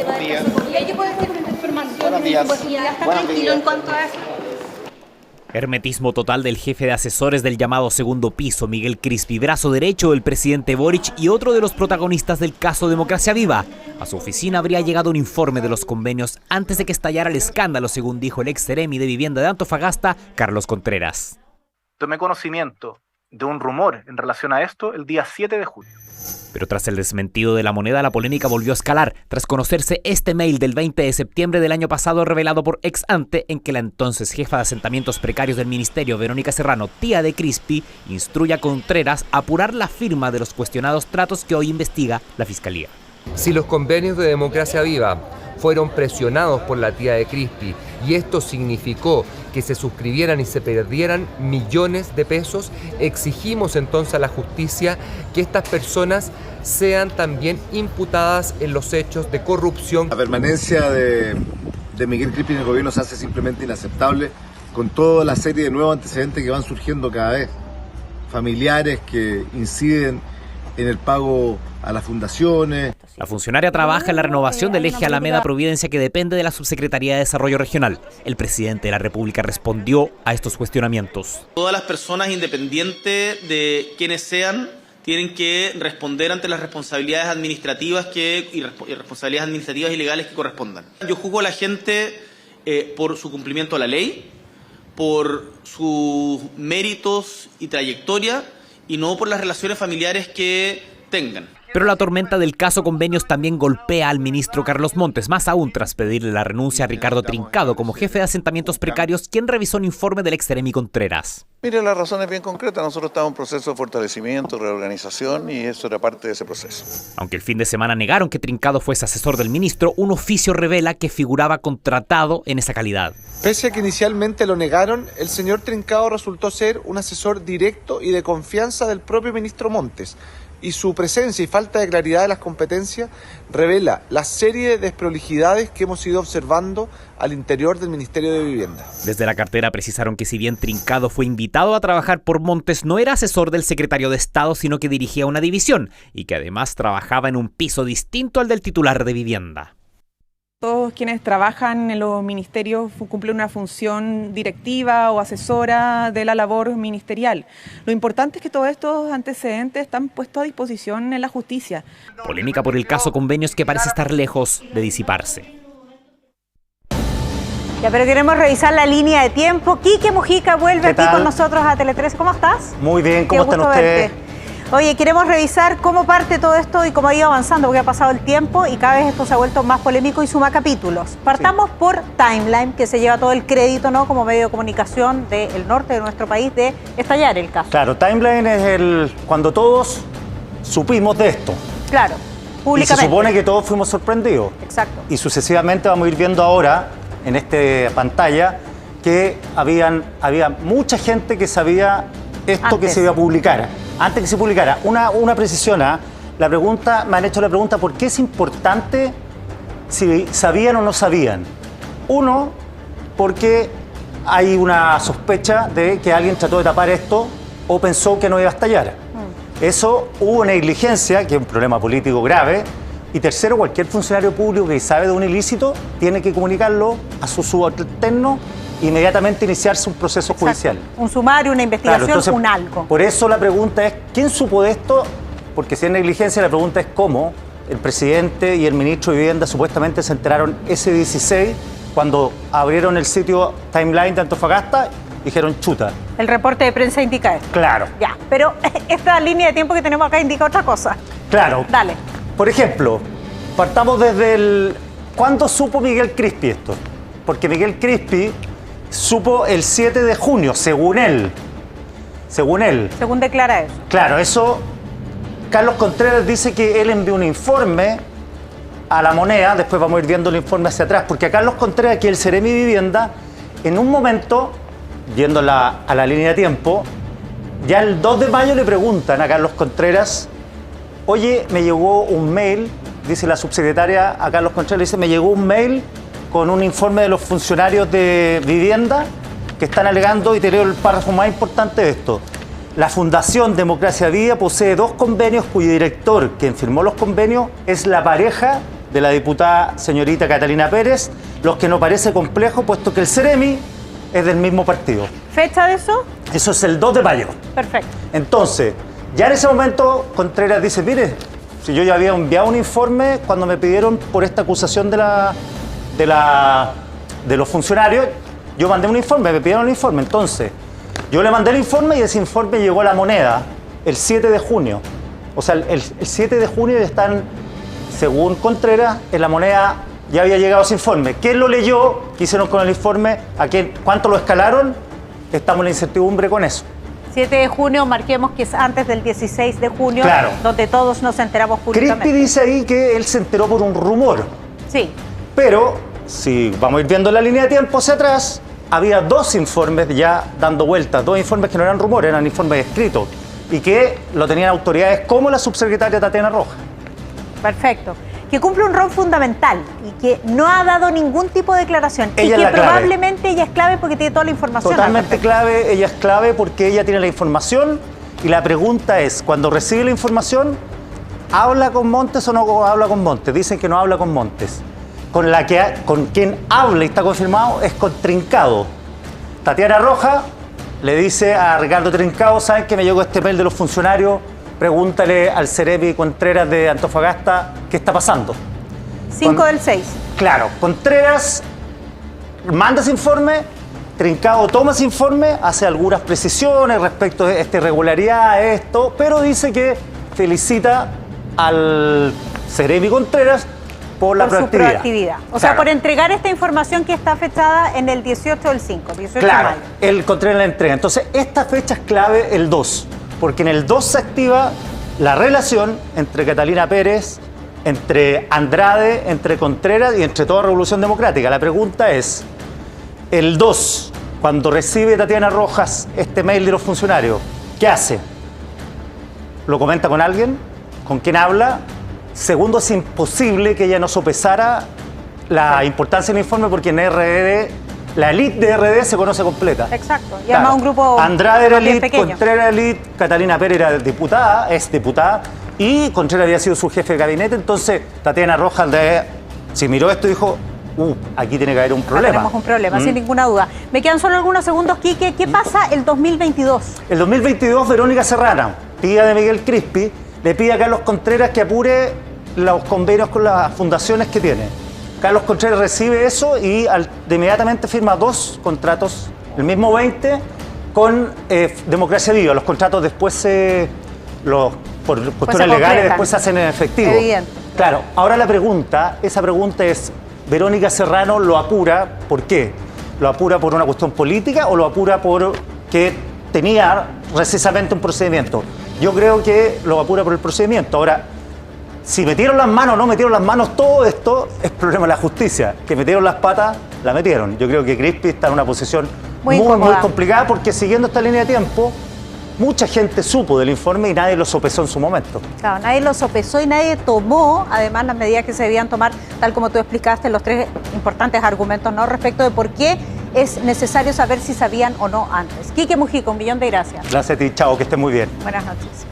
tema del caso Convenio. ¿Qué puede ser una información? Buenos días. ¿Está tranquilo en cuanto a eso? Hermetismo total del jefe de asesores del llamado segundo piso, Miguel Crispi, brazo derecho del presidente Boric y otro de los protagonistas del caso Democracia Viva. A su oficina habría llegado un informe de los convenios antes de que estallara el escándalo, según dijo el ex seremi de Vivienda de Antofagasta, Carlos Contreras. Tomé conocimiento de un rumor en relación a esto el día 7 de julio. Pero tras el desmentido de La Moneda, la polémica volvió a escalar, tras conocerse este mail del 20 de septiembre del año pasado revelado por ex ante, en que la entonces jefa de asentamientos precarios del ministerio, Verónica Serrano, tía de Crispi, instruye a Contreras a apurar la firma de los cuestionados tratos que hoy investiga la Fiscalía. Si los convenios de Democracia Viva fueron presionados por la tía de Crispi y esto significó que se suscribieran y se perdieran millones de pesos, exigimos entonces a la justicia que estas personas sean también imputadas en los hechos de corrupción. La permanencia de Miguel Crispi en el gobierno se hace simplemente inaceptable con toda la serie de nuevos antecedentes que van surgiendo cada vez. Familiares que inciden en el pago a las fundaciones. La funcionaria trabaja en la renovación del eje Alameda Providencia, que depende de la Subsecretaría de Desarrollo Regional. El presidente de la República respondió a estos cuestionamientos. Todas las personas, independiente de quienes sean, tienen que responder ante las responsabilidades administrativas y responsabilidades administrativas y legales que correspondan. Yo juzgo a la gente por su cumplimiento a la ley, por sus méritos y trayectoria, y no por las relaciones familiares que tengan. Pero la tormenta del caso Convenios también golpea al ministro Carlos Montes, más aún tras pedirle la renuncia a Ricardo Trincado como jefe de asentamientos precarios, quien revisó un informe del ex seremi Contreras. Mire, la razón es bien concreta. Nosotros estamos en un proceso de fortalecimiento, reorganización, y eso era parte de ese proceso. Aunque el fin de semana negaron que Trincado fuese asesor del ministro, un oficio revela que figuraba contratado en esa calidad. Pese a que inicialmente lo negaron, el señor Trincado resultó ser un asesor directo y de confianza del propio ministro Montes. Y su presencia y falta de claridad de las competencias revela la serie de desprolijidades que hemos ido observando al interior del Ministerio de Vivienda. Desde la cartera precisaron que si bien Trincado fue invitado a trabajar por Montes, no era asesor del secretario de Estado, sino que dirigía una división y que además trabajaba en un piso distinto al del titular de Vivienda. Todos quienes trabajan en los ministerios cumplen una función directiva o asesora de la labor ministerial. Lo importante es que todos estos antecedentes están puestos a disposición en la justicia. Polémica por el caso Convenios que parece estar lejos de disiparse. Ya, pero queremos revisar la línea de tiempo. Quique Mujica vuelve aquí con nosotros a Tele 13. ¿Cómo estás? Muy bien, ¿cómo están ustedes? Oye, queremos revisar cómo parte todo esto y cómo ha ido avanzando, porque ha pasado el tiempo y cada vez esto se ha vuelto más polémico y suma capítulos. Partamos por Timeline, que se lleva todo el crédito, ¿no?, como medio de comunicación del norte de nuestro país, de estallar el caso. Claro, Timeline es cuando todos supimos de esto. Claro, públicamente. Y se supone que todos fuimos sorprendidos. Exacto. Y sucesivamente vamos a ir viendo ahora, en esta pantalla, que había mucha gente que sabía esto que se iba a publicar. Antes que se publicara, una precisión, la pregunta, me han hecho la pregunta, ¿por qué es importante si sabían o no sabían? Uno, porque hay una sospecha de que alguien trató de tapar esto o pensó que no iba a estallar. Eso, hubo negligencia, que es un problema político grave. Y tercero, cualquier funcionario público que sabe de un ilícito tiene que comunicarlo a su subalterno, inmediatamente iniciarse un proceso judicial. Un sumario, una investigación, claro, entonces, un algo. Por eso la pregunta es, ¿quién supo de esto? Porque si es negligencia, la pregunta es cómo el presidente y el ministro de Vivienda supuestamente se enteraron ese 16, cuando abrieron el sitio Timeline de Antofagasta, dijeron chuta. El reporte de prensa indica esto. Claro. Ya, pero esta línea de tiempo que tenemos acá indica otra cosa. Claro. Dale. Por ejemplo, partamos desde ¿cuándo supo Miguel Crispi esto? Porque Miguel Crispi supo el 7 de junio, según él. Según declara eso. Claro, eso, Carlos Contreras dice que él envió un informe a La Moneda, después vamos a ir viendo el informe hacia atrás, porque a Carlos Contreras, que es el seremi Vivienda, en un momento, yendo a la línea de tiempo, ya el 2 de mayo le preguntan a Carlos Contreras, oye, me llegó un mail, dice la subsecretaria a Carlos Contreras, dice, me llegó un mail con un informe de los funcionarios de Vivienda que están alegando, y te leo el párrafo más importante de esto. La Fundación Democracia Viva posee 2 convenios cuyo director, quien firmó los convenios, es la pareja de la diputada señorita Catalina Pérez, lo que nos parece complejo, puesto que el Ceremi es del mismo partido. ¿Fecha de eso? Eso es el 2 de mayo. Perfecto. Entonces, ya en ese momento Contreras dice, mire, si yo ya había enviado un informe cuando me pidieron por esta acusación de los funcionarios, yo mandé un informe, me pidieron un informe. Entonces, yo le mandé el informe y ese informe llegó a La Moneda el 7 de junio. O sea, el 7 de junio ya están, según Contreras, en La Moneda ya había llegado ese informe. ¿Quién lo leyó? ¿Qué hicieron con el informe? ¿Cuánto lo escalaron? Estamos en la incertidumbre con eso. 7 de junio, marquemos que es antes del 16 de junio, claro, donde todos nos enteramos públicamente. Crispi dice ahí que él se enteró por un rumor. Sí. Pero, si vamos a ir viendo la línea de tiempo hacia atrás, había 2 informes ya dando vueltas, 2 informes que no eran rumores, eran informes escritos, y que lo tenían autoridades como la subsecretaria Tatiana Rojas. Perfecto. Que cumple un rol fundamental y que no ha dado ningún tipo de declaración. Ella y que es la probablemente ella es clave porque tiene toda la información. Totalmente clave, ella es clave porque ella tiene la información y la pregunta es, cuando recibe la información, ¿habla con Montes o no habla con Montes? Dicen que no habla con Montes. Con quien habla y está confirmado es con Trincado. Tatiana Rojas le dice a Ricardo Trincado, ¿saben que me llegó este mail de los funcionarios? Pregúntale al Ceremi Contreras de Antofagasta qué está pasando. 5 del 6. Claro, Contreras manda ese informe, Trincado toma ese informe, hace algunas precisiones respecto a esta irregularidad, esto, pero dice que felicita al Ceremi Contreras por la proactividad. O sea, por entregar esta información que está fechada en el 18 del 5, 18 claro, de mayo. El Contreras la entrega. Entonces, esta fecha es clave, el 2. Porque en el 2 se activa la relación entre Catalina Pérez, entre Andrade, entre Contreras y entre toda Revolución Democrática. La pregunta es, el 2, cuando recibe Tatiana Rojas este mail de los funcionarios, ¿qué hace? ¿Lo comenta con alguien? ¿Con quién habla? Segundo, es imposible que ella no sopesara la importancia del informe porque en RD, la elite de RD se conoce completa. Exacto. Y además un grupo Andrade era elite, pequeño. Contreras era elite, Catalina Pérez era diputada, es diputada, y Contreras había sido su jefe de gabinete. Entonces, Tatiana Rojas, si miró esto, dijo, aquí tiene que haber un problema. Tenemos un problema, sin ninguna duda. Me quedan solo algunos segundos, Quique. ¿Qué pasa el 2022? El 2022, Verónica Serrano, tía de Miguel Crispi, le pide a Carlos Contreras que apure los convenios con las fundaciones que tiene. Carlos Contreras recibe eso y de inmediatamente firma 2 contratos, el mismo 20, con Democracia Viva. Los contratos después por cuestiones legales después se hacen en efectivo. Evidente. Claro, ahora esa pregunta es, ¿Verónica Serrano lo apura? ¿Por qué? ¿Lo apura por una cuestión política o lo apura porque tenía precisamente un procedimiento? Yo creo que lo apura por el procedimiento. Ahora, si metieron las manos o no metieron las manos, todo esto es problema de la justicia. Que metieron las patas, la metieron. Yo creo que Crispi está en una posición muy complicada porque siguiendo esta línea de tiempo, mucha gente supo del informe y nadie lo sopesó en su momento. Claro, nadie lo sopesó y nadie tomó, además, las medidas que se debían tomar, tal como tú explicaste, los 3 importantes argumentos, ¿no?, respecto de por qué es necesario saber si sabían o no antes. Quique Mujica, un millón de gracias. Gracias a ti, chao, que estés muy bien. Buenas noches.